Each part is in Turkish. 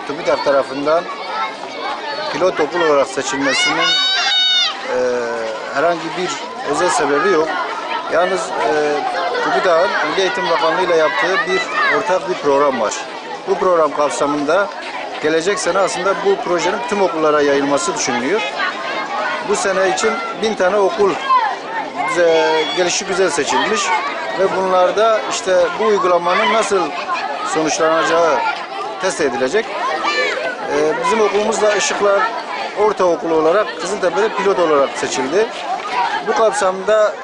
TÜBİTAK tarafından pilot okul olarak seçilmesinin herhangi bir özel sebebi yok. Yalnız TÜBİTAK'ın Milli Eğitim Bakanlığı ile yaptığı ortak bir program var. Bu program kapsamında gelecek sene aslında bu projenin tüm okullara yayılması düşünülüyor. Bu sene için 1000 tane okul gelişigüzel seçilmiş ve bunlarda işte bu uygulamanın nasıl sonuçlanacağı test edilecek. Bizim okulumuz da Işıklar Ortaokulu olarak Kızıltepe'de pilot olarak seçildi. Bu kapsamda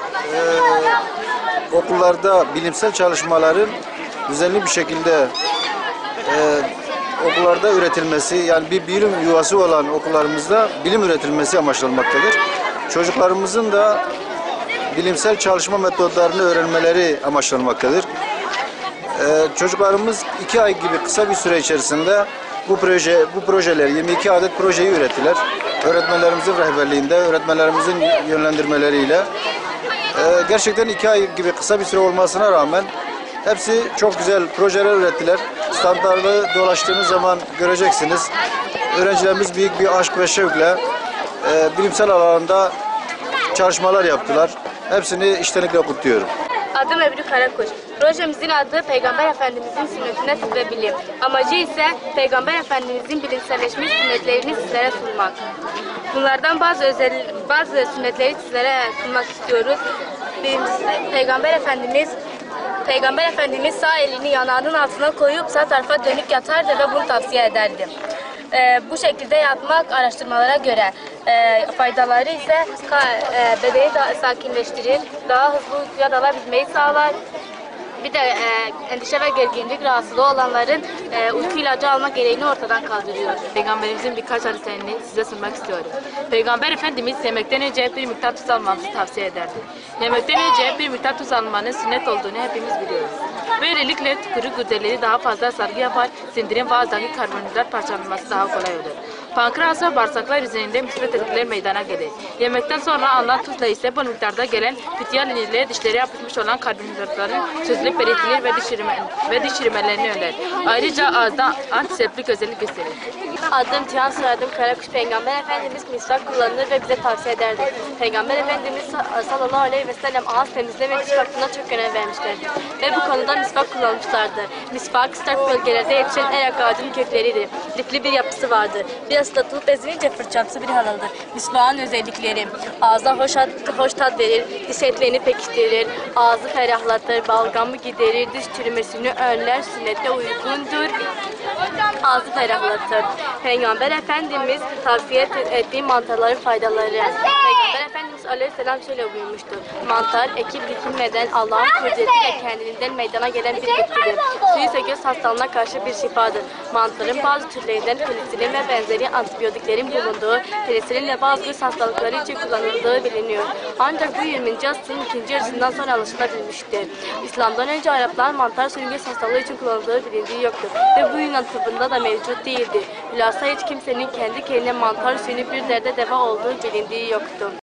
okullarda bilimsel çalışmaların düzenli bir şekilde okullarda üretilmesi, yani bir bilim yuvası olan okullarımızda bilim üretilmesi amaçlanmaktadır. Çocuklarımızın da bilimsel çalışma metodlarını öğrenmeleri amaçlanmaktadır. Çocuklarımız 2 ay gibi kısa bir süre içerisinde bu projeler 22 adet projeyi ürettiler. Öğretmenlerimizin rehberliğinde, öğretmenlerimizin yönlendirmeleriyle. Gerçekten 2 ay gibi kısa bir süre olmasına rağmen hepsi çok güzel projeler ürettiler. Standları dolaştığınız zaman göreceksiniz. Öğrencilerimiz büyük bir aşk ve şevkle bilimsel alanda çalışmalar yaptılar. Hepsini içtenlikle kutluyorum. Adım Ebru Karakuş. Projemizin adı Peygamber Efendimizin sünnetine ve bilim. Amacı ise Peygamber Efendimizin bilimselleşmiş sünnetlerini sizlere sunmak. Bunlardan bazı sünnetleri sizlere sunmak istiyoruz. Peygamber Efendimiz sağ elini yanağının altına koyup sağ tarafa dönük yatardı ve bunu tavsiye ederdi. Bu şekilde yatmak araştırmalara göre faydaları ise bedeni daha sakinleştirir, daha hızlı uykuya dalabilmeyi sağlar. Bir de endişe ve gerginlik rahatsızlığı olanların uyku ilacı alma gereğini ortadan kaldırıyor. Peygamberimizin birkaç hadislerini size sunmak istiyorum. Peygamber Efendimiz yemekten önce bir miktar tuz almamızı tavsiye ederdi. Yemekten önce bir miktar tuz almanın sünnet olduğunu hepimiz biliyoruz. Böylelikle tükürük hücreleri daha fazla salgı yapar, sindirim ve ağızdaki karbonhidrat parçalanması daha kolay olur. Pankreas ve bağırsaklar üzerinde müspet etkiler meydana gelir. Yemekten sonra alınan tuzla ise bu miktarda gelen fitiyal inirliğe dişlere yapışmış olan karbonhidratların çözülüp eritilir ve diş çürümelerini önler. Ayrıca ağızda antiseptik özellik gösterir. Adım Cihan, soyadım Karakuş. Peygamber Efendimiz misvak kullanır ve bize tavsiye ederdi. Peygamber Efendimiz sallallahu aleyhi ve sellem ağız temizliği ve diş bakımına çok önem vermişlerdi. Ve bu konuda misvak kullanmışlardı. Misvak sert bölgelerde yetişen erik ağacının kökleridir. Lifli bir yapısı vardır. Biraz ıslatılıp ezilince fırçamsı bir haladır. Misvağın özellikleri: ağza hoş tat verir, diş etlerini pekiştirir, ağzı ferahlatır, balgamı giderir, diş çürümesini önler, sünnete uygundur, ağzı ferahlatır. Peygamber Efendimiz tavsiye ettiği mantarların faydaları. Peygamber Efendimiz Aleyhisselam şöyle buyurmuştur: mantar ekip dikilmeden Allah'ın kudretiyle kendiliğinden meydana gelen bir bitkidir. Su ise göz hastalığına karşı bir şifadır. Mantarın bazı türlerinden penisilin ve benzeri antibiyotiklerin bulunduğu, penisilin bazı göz hastalıkları için kullanıldığı biliniyor. Ancak bu 20. asrın ikinci yarısından sonra alışılabilmiştir. İslam'dan önce Araplar mantar suyun göz hastalığı için kullanıldığı bilindiği yoktur ve bu Yunan tıbbında da mevcut değildi. Bilhassa hiç kimsenin kendi kendine mantar suyunu bir derde deva olduğu bilindiği yoktu.